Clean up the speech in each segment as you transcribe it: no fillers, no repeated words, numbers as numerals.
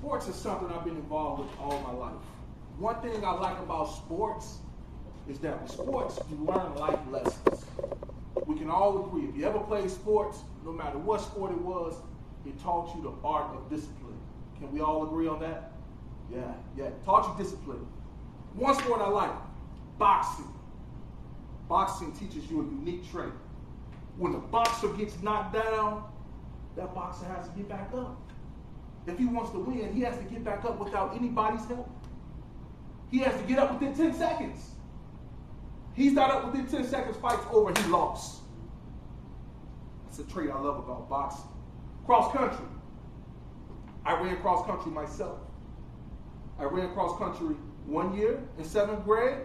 Sports is something I've been involved with all my life. One thing I like about sports is that with sports, you learn life lessons. We can all agree, if you ever played sports, no matter what sport it was, it taught you the art of discipline. Can we all agree on that? Yeah, it taught you discipline. One sport I like, boxing. Boxing teaches you a unique trait. When the boxer gets knocked down, that boxer has to get back up. If he wants to win, he has to get back up without anybody's help. He has to get up within 10 seconds. He's not up within 10 seconds, fight's over, he lost. That's a trait I love about boxing. Cross country. I ran cross country myself. I ran cross country 1 year in 7th grade,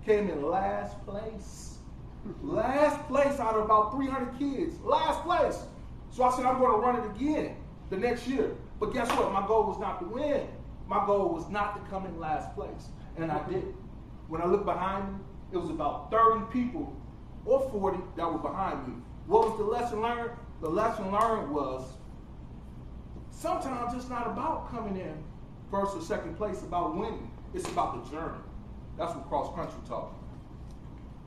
came in last place. Last place out of about 300 kids. Last place. So I said, I'm going to run it again the next year. But guess what? My goal was not to win. My goal was not to come in last place. And I did. When I look behind me, it was about 30 people or 40 that were behind me. What was the lesson learned? The lesson learned was sometimes it's not about coming in first or second place, it's about winning. It's about the journey. That's what cross country taught me.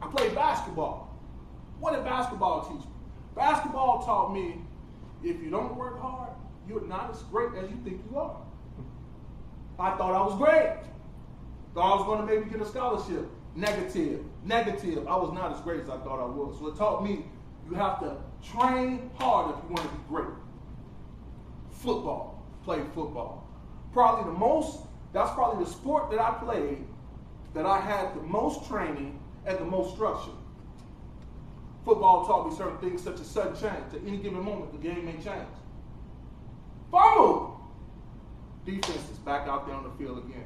I played basketball. What did basketball teach me? Basketball taught me if you don't work hard, you're not as great as you think you are. I thought I was great. Thought I was going to maybe get a scholarship. Negative. I was not as great as I thought I was. So it taught me you have to train hard if you want to be great. Football. Played football. That's probably the sport that I played that I had the most training and the most structure. Football taught me certain things such as sudden change. At any given moment, the game may change. Fumble! Defense is back out there on the field again.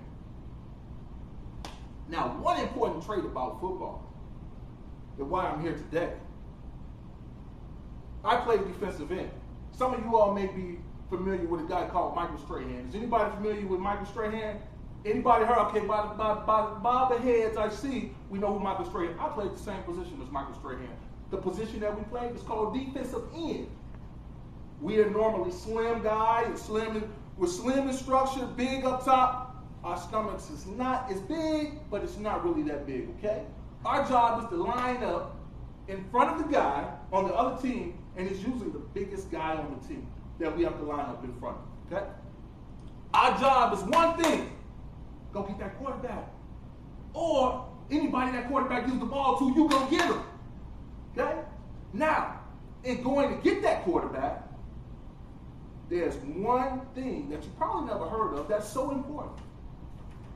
Now, one important trait about football and why I'm here today, I played defensive end. Some of you all may be familiar with a guy called Michael Strahan. Is anybody familiar with Michael Strahan? Anybody heard? Okay, by the heads I see, we know who Michael Strahan is. I played the same position as Michael Strahan. The position that we played is called defensive end. We are normally slim guys, we're slim in structure, big up top. Our stomachs is not as big, but it's not really that big, okay? Our job is to line up in front of the guy on the other team, and it's usually the biggest guy on the team that we have to line up in front of, okay? Our job is one thing: go get that quarterback. Or anybody that quarterback gives the ball to, you go get him, okay? Now, in going to get that quarterback, there's one thing that you probably never heard of that's so important.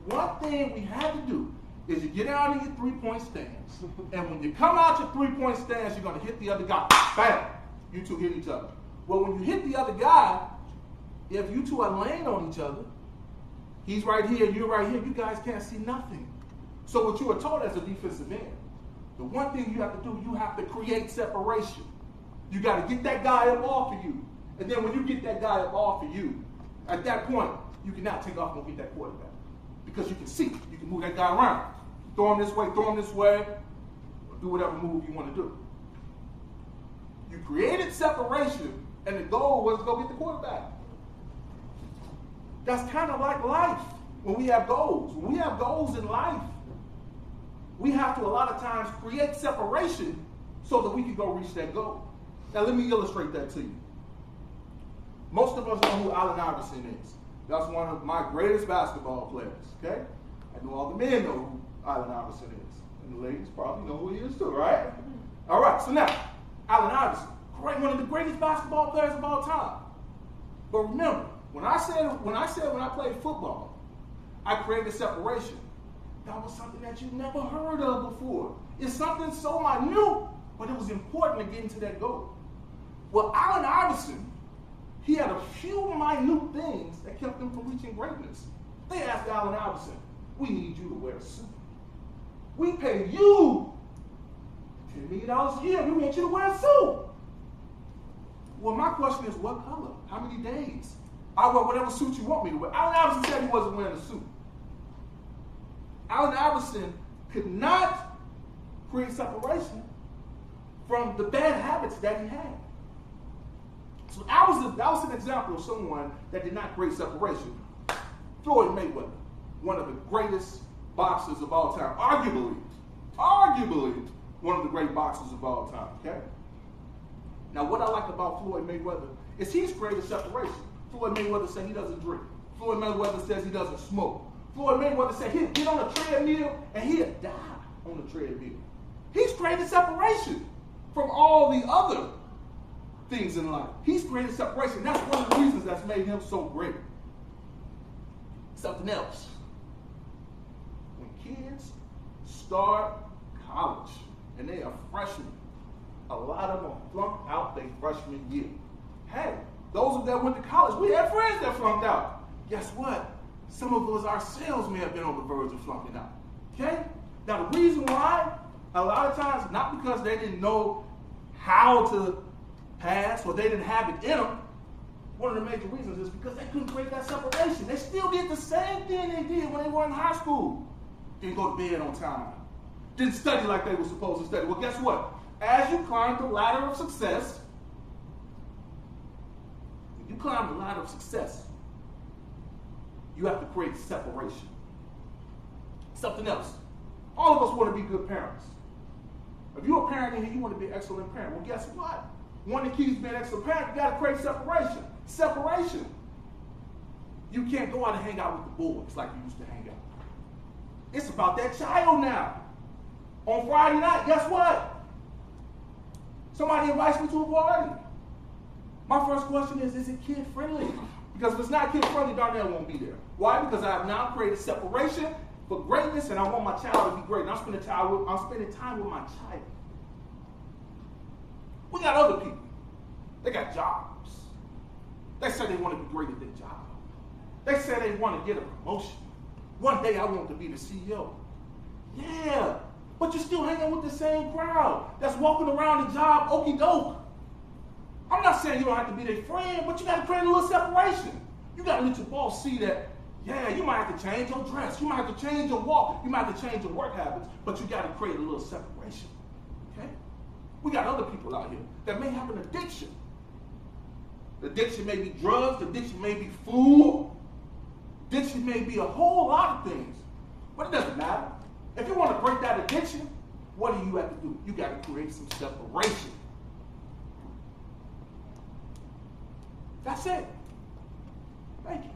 One thing we have to do is you get out of your three-point stance, and when you come out your three-point stance, you're going to hit the other guy. Bam! You two hit each other. Well, when you hit the other guy, if you two are laying on each other, he's right here, you're right here, you guys can't see nothing. So what you are taught as a defensive end, the one thing you have to do, you have to create separation. You got to get that guy up off of you. And then when you get that guy up off of you, at that point, you can now take off and go get that quarterback. Because you can see, you can move that guy around. Throw him this way, or do whatever move you want to do. You created separation, and the goal was to go get the quarterback. That's kind of like life when we have goals. When we have goals in life, we have to, a lot of times, create separation so that we can go reach that goal. Now, let me illustrate that to you. Most of us know who Allen Iverson is. That's one of my greatest basketball players, okay? I know all the men know who Allen Iverson is. And the ladies probably know who he is too, right? All right, so now, Allen Iverson, one of the greatest basketball players of all time. But remember, when I played football, I created separation. That was something that you never heard of before. It's something so minute, but it was important to get into that goal. Well, Allen Iverson, he had a few minute things that kept him from reaching greatness. They asked Allen Iverson, we need you to wear a suit. We pay you $10 million a year. We want you to wear a suit. Well, my question is, what color? How many days? I'll wear whatever suit you want me to wear. Allen Iverson said he wasn't wearing a suit. Allen Iverson could not create separation from the bad habits that he had. So that was an example of someone that did not create separation. Floyd Mayweather, one of the greatest boxers of all time, arguably one of the great boxers of all time, okay? Now, what I like about Floyd Mayweather is he's created separation. Floyd Mayweather said he doesn't drink. Floyd Mayweather says he doesn't smoke. Floyd Mayweather said he'd get on a treadmill and he'd die on the treadmill. He's created separation from all the other things in life. He's created separation. That's one of the reasons that's made him so great. Something else. When kids start college and they are freshmen, a lot of them flunked out their freshman year. Hey, those of that went to college, we had friends that flunked out. Guess what? Some of us ourselves may have been on the verge of flunking out. Okay? Now the reason why, a lot of times, not because they didn't know how to pass or they didn't have it in them, one of the major reasons is because they couldn't create that separation. They still did the same thing they did when they were in high school. Didn't go to bed on time. Didn't study like they were supposed to study. Well, guess what? As you climb the ladder of success, you have to create separation. Something else. All of us want to be good parents. If you're a parent in here, you want to be an excellent parent. Well, guess what? One of the keys to being an excellent parent, you got to create separation. Separation. You can't go out and hang out with the boys like you used to hang out. It's about that child now. On Friday night, guess what? Somebody invites me to a party. My first question is it kid friendly? Because if it's not kid friendly, Darnell won't be there. Why? Because I have now created separation for greatness, and I want my child to be great. And I'm spending time with my child. We got other people. They got jobs. They say they want to be great at their job. They say they want to get a promotion. One day I want to be the CEO. Yeah, but you're still hanging with the same crowd that's walking around the job okey doke. I'm not saying you don't have to be their friend, but you got to create a little separation. You got to let your boss see that, yeah, you might have to change your dress. You might have to change your walk. You might have to change your work habits, but you got to create a little separation. Okay? We got other people out here that may have an addiction. The addiction may be drugs. The addiction may be food. Addiction may be a whole lot of things. But it doesn't matter. If you want to break that addiction, what do you have to do? You got to create some separation. That's it. Thank you.